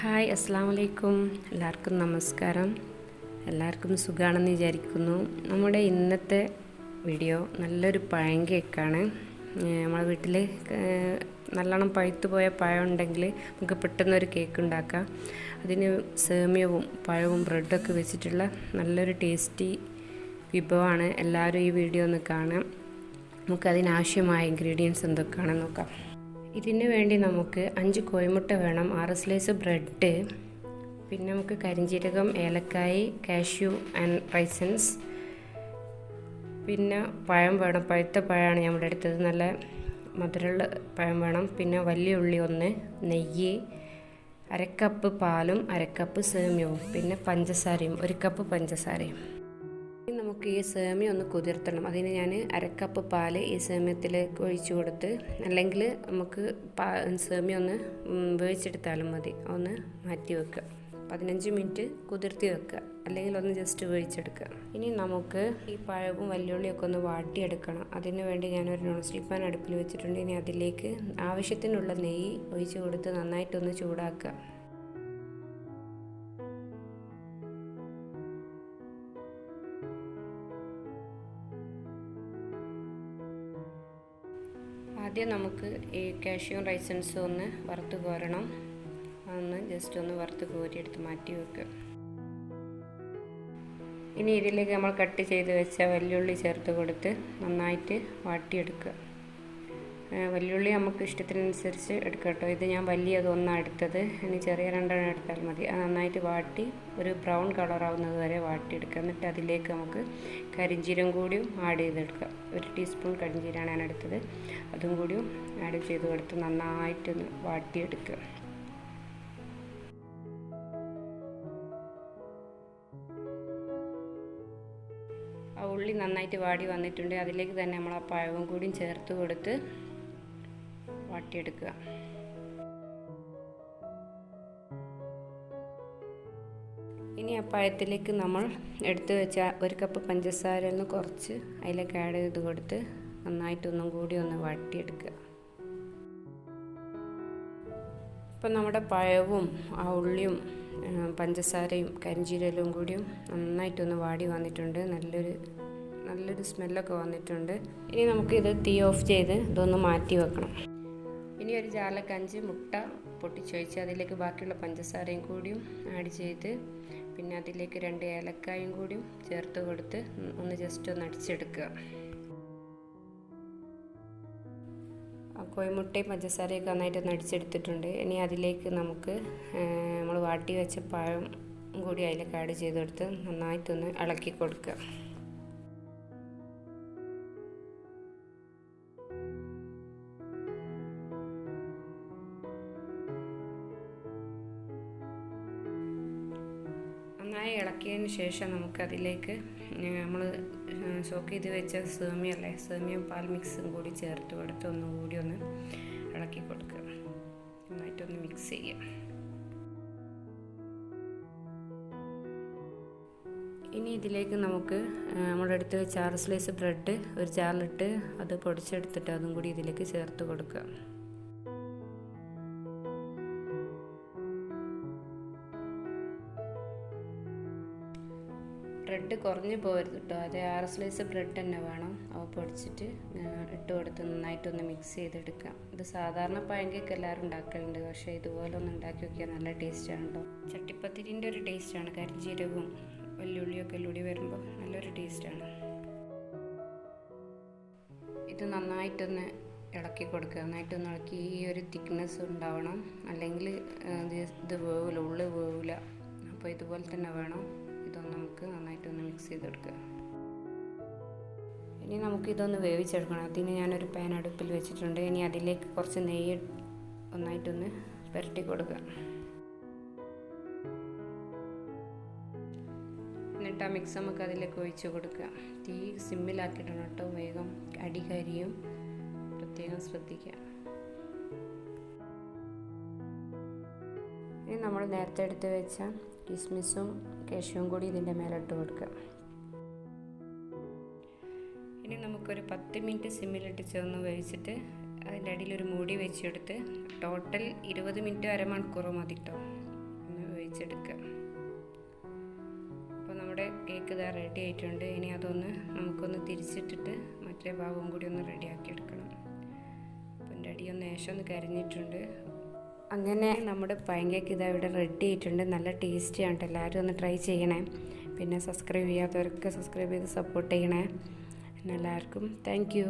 Hi അസ്സലാമു അലൈക്കും. എല്ലാവർക്കും നമസ്കാരം. എല്ലാവർക്കും സുഖമാണെന്ന് വിചാരിക്കുന്നു. നമ്മുടെ ഇന്നത്തെ വീഡിയോ നല്ലൊരു പഴം കേക്കാണ്. നമ്മളെ വീട്ടിൽ നല്ലോണം പഴുത്തു പോയ പഴം ഉണ്ടെങ്കിൽ നമുക്ക് പെട്ടെന്നൊരു കേക്ക് ഉണ്ടാക്കാം. അതിന് സേമിയവും പഴവും ബ്രെഡൊക്കെ വെച്ചിട്ടുള്ള നല്ലൊരു ടേസ്റ്റി വിഭവമാണ്. എല്ലാവരും ഈ വീഡിയോ ഒന്ന് കാണാം. നമുക്കതിനാവശ്യമായ ഇൻഗ്രീഡിയൻസ് എന്തൊക്കെയാണെന്ന് നോക്കാം. ഇതിന് വേണ്ടി നമുക്ക് 5 കോഴിമുട്ട വേണം, 6 സ്ലൈസ് ബ്രെഡ്, പിന്നെ നമുക്ക് കരിഞ്ജീരകം, ഏലക്കായ്, കാഷ്യൂ ആൻഡ് റൈസൻസ്, പിന്നെ പഴം വേണം. പഴുത്ത പഴമാണ് ഞാൻ ഇവിടെ എടുത്തത്, നല്ല മധുരമുള്ള പഴം വേണം. പിന്നെ വലിയ ഉള്ളി 1, നെയ്യ്, 1/2 കപ്പ് പാലും 1/2 കപ്പ് സേമിയവും, പിന്നെ പഞ്ചസാരയും 1 കപ്പ് പഞ്ചസാരയും. നമുക്ക് ഈ സേമിയ ഒന്ന് കുതിർത്തണം. അതിന് ഞാൻ 1/2 കപ്പ് പാല് ഈ സേമിയത്തിലേക്ക് ഒഴിച്ചു കൊടുത്ത്, അല്ലെങ്കിൽ നമുക്ക് സേമിയ ഒന്ന് വേവിച്ചെടുത്താലും മതി. ഒന്ന് മാറ്റി വെക്കുക, 15 മിനിറ്റ് കുതിർത്തി വെക്കുക, അല്ലെങ്കിൽ ഒന്ന് ജസ്റ്റ് വേവിച്ചെടുക്കുക. ഇനി നമുക്ക് ഈ പഴവും വല്യുള്ളിയൊക്കെ ഒന്ന് വാട്ടിയെടുക്കണം. അതിന് വേണ്ടി ഞാനൊരു നോൺ സ്റ്റിക്ക് പാൻ അടുപ്പിൽ വെച്ചിട്ടുണ്ട്. ഇനി അതിലേക്ക് ആവശ്യത്തിനുള്ള നെയ്യ് ഒഴിച്ച് കൊടുത്ത് നന്നായിട്ടൊന്ന് ചൂടാക്കുക. ആദ്യം നമുക്ക് ഈ കാഷ്യൂവും റൈസൻസും ഒന്ന് വറുത്ത് കോരണം. ഒന്ന് ജസ്റ്റ് ഒന്ന് വറുത്ത് കോരിയെടുത്ത് മാറ്റി വെക്കുക. ഇനി ഇതിലേക്ക് നമ്മൾ കട്ട് ചെയ്ത് വെച്ച വല്യുള്ളി ചേർത്ത് കൊടുത്ത് നന്നായിട്ട് വാട്ടിയെടുക്കുക. വല്യുള്ളി നമുക്ക് ഇഷ്ടത്തിനനുസരിച്ച് എടുക്കുക കേട്ടോ. ഇത് ഞാൻ വലിയതൊന്നാണ് എടുത്തത്, ഇനി ചെറിയ 2 എടുത്താൽ മതി. അത് നന്നായിട്ട് വാട്ടി ഒരു ബ്രൗൺ കളറാവുന്നത് വരെ വാട്ടിയെടുക്കുക. എന്നിട്ട് അതിലേക്ക് നമുക്ക് കരിഞ്ജീരകം കൂടിയും ആഡ് ചെയ്തെടുക്കുക. 1 ടീസ്പൂൺ കരിഞ്ജീരകമാണ് ഞാൻ എടുത്തത്, അതും കൂടിയും ആഡ് ചെയ്ത് കൊടുത്ത് നന്നായിട്ടൊന്ന് വാട്ടിയെടുക്കുക. ആ ഉള്ളി നന്നായിട്ട് വാടി വന്നിട്ടുണ്ട്. അതിലേക്ക് തന്നെ നമ്മൾ ആ പഴവും കൂടിയും ചേർത്ത് കൊടുത്ത് വാട്ടിയെടുക്കുക. ഇനി ആ പഴത്തിലേക്ക് നമ്മൾ എടുത്തു വെച്ച 1 കപ്പ് പഞ്ചസാര ഒന്ന് കുറച്ച് അതിലേക്ക് ആഡ് ചെയ്ത് കൊടുത്ത് നന്നായിട്ടൊന്നും കൂടി ഒന്ന് വാട്ടിയെടുക്കുക. ഇപ്പം നമ്മുടെ പഴവും ആ ഉള്ളിയും പഞ്ചസാരയും കരിഞ്ജീരകവും കൂടിയും നന്നായിട്ടൊന്ന് വാടി വന്നിട്ടുണ്ട്. നല്ലൊരു സ്മെല്ലൊക്കെ വന്നിട്ടുണ്ട്. ഇനി നമുക്കിത് തീ ഓഫ് ചെയ്ത് ഇതൊന്ന് മാറ്റി വെക്കണം. ഇനി ഒരു ജാറിലേക്ക് 5 മുട്ട പൊട്ടിച്ചൊഴിച്ച് അതിലേക്ക് ബാക്കിയുള്ള പഞ്ചസാരയും കൂടിയും ആഡ് ചെയ്ത്, പിന്നെ അതിലേക്ക് 2 ഏലക്കായും കൂടിയും ചേർത്ത് കൊടുത്ത് ഒന്ന് ജസ്റ്റ് ഒന്ന് അടിച്ചെടുക്കുക. കോഴിമുട്ടയും പഞ്ചസാരയൊക്കെ നന്നായിട്ടൊന്ന് അടിച്ചെടുത്തിട്ടുണ്ട്. ഇനി അതിലേക്ക് നമുക്ക് നമ്മൾ വാട്ടി വെച്ച പഴം കൂടി അതിലേക്ക് ആഡ് ചെയ്ത് കൊടുത്ത് നന്നായിട്ടൊന്ന് ഇളക്കി കൊടുക്കുക. നന്നായി ഇളക്കിയതിന് ശേഷം നമുക്കതിലേക്ക് നമ്മൾ സോക്ക് ചെയ്ത് വെച്ച സേമിയ പാൽ മിക്സും കൂടി ചേർത്ത് കൊടുത്ത് ഒന്നുകൂടി ഒന്ന് ഇളക്കി കൊടുക്കുക. നന്നായിട്ടൊന്ന് മിക്സ് ചെയ്യുക. ഇനി ഇതിലേക്ക് നമുക്ക് നമ്മളെടുത്ത് വെച്ച 6 സ്ലൈസ് ബ്രെഡ് ഒരു ജാറിലിട്ട് അത് പൊടിച്ചെടുത്തിട്ട് അതും കൂടി ഇതിലേക്ക് ചേർത്ത് കൊടുക്കുക. ബ്രെഡ് കുറഞ്ഞു പോകരുത് കേട്ടോ. അത് 6 സ്ലൈസ് ബ്രെഡ് തന്നെ വേണം. അവ പൊടിച്ചിട്ട് ഇട്ട് കൊടുത്ത് നന്നായിട്ടൊന്ന് മിക്സ് ചെയ്തെടുക്കാം. ഇത് സാധാരണ പഴം കേക്ക് എല്ലാവരും ഉണ്ടാക്കലുണ്ട്, പക്ഷേ ഇതുപോലെ ഒന്ന് ഉണ്ടാക്കി നോക്കിയാൽ നല്ല ടേസ്റ്റാണ് കേട്ടോ. ചട്ടിപ്പത്തിരിൻ്റെ ഒരു ടേസ്റ്റാണ്. കരിഞ്ജീരകവും വെല്ലുള്ളിയൊക്കെ ഉള്ളി വരുമ്പോൾ നല്ലൊരു ടേസ്റ്റാണ്. ഇത് നന്നായിട്ടൊന്ന് ഇളക്കി കൊടുക്കുക. നന്നായിട്ടൊന്ന് ഇളക്കി ഈ ഒരു തിക്നെസ് ഉണ്ടാവണം, അല്ലെങ്കിൽ ഇത് വേവില്ല, ഉള്ളി വേവില്ല. അപ്പോൾ ഇതുപോലെ തന്നെ വേണം. ഇതൊന്ന് നമുക്ക് നന്നായിട്ടൊന്ന് മിക്സ് ചെയ്തെടുക്കുക. ഇനി നമുക്കിതൊന്ന് വേവിച്ചെടുക്കണം. അതിന് ഞാനൊരു പാൻ അടുപ്പിൽ വെച്ചിട്ടുണ്ട്. ഇനി അതിലേക്ക് കുറച്ച് നെയ്യ് ഒന്നായിട്ടൊന്ന് പുരട്ടി കൊടുക്കുക. എന്നിട്ട് ആ മിക്സ് നമുക്ക് അതിലേക്ക് ഒഴിച്ച് കൊടുക്കുക. തീ സിമ്മിലാക്കിയിട്ടാണ് കേട്ടോ, വേഗം അടി കരിയും, പ്രത്യേകം ശ്രദ്ധിക്കുക. ഇനി നമ്മൾ നേരത്തെ എടുത്ത് വെച്ച കിസ്മിസും കാഷ്യൂവും കൂടി ഇതിൻ്റെ മേലെ ഇട്ട് കൊടുക്കുക. ഇനി നമുക്കൊരു 10 മിനിറ്റ് സിമ്മിലിട്ട് ചേർന്ന് വേവിച്ചിട്ട് അതിൻ്റെ അടിയിലൊരു മൂടി വെച്ചെടുത്ത് ടോട്ടൽ 20 മിനിറ്റ് അരമണിക്കൂർ മതി കേട്ടോ. വേവിച്ചെടുക്കുക. അപ്പോൾ നമ്മുടെ കേക്ക് ഇതാ റെഡി ആയിട്ടുണ്ട്. ഇനി അതൊന്ന് നമുക്കൊന്ന് തിരിച്ചിട്ടിട്ട് മറ്റേ ഭാഗവും കൂടി ഒന്ന് റെഡിയാക്കി എടുക്കണം. അപ്പം എൻ്റെ അടിയൊന്ന് ഒന്ന് കരിഞ്ഞിട്ടുണ്ട്. അങ്ങനെ നമ്മുടെ പഴം കേക്ക് ഇതാ ഇവിടെ റെഡി ആയിട്ടുണ്ട്. നല്ല ടേസ്റ്റിയാണ് കേട്ടോ. എല്ലാവരും ഒന്ന് ട്രൈ ചെയ്യണേ. പിന്നെ സബ്സ്ക്രൈബ് ചെയ്യാത്തവരൊക്കെ സബ്സ്ക്രൈബ് ചെയ്ത് സപ്പോർട്ട് ചെയ്യണേ. എല്ലാവർക്കും താങ്ക് യു.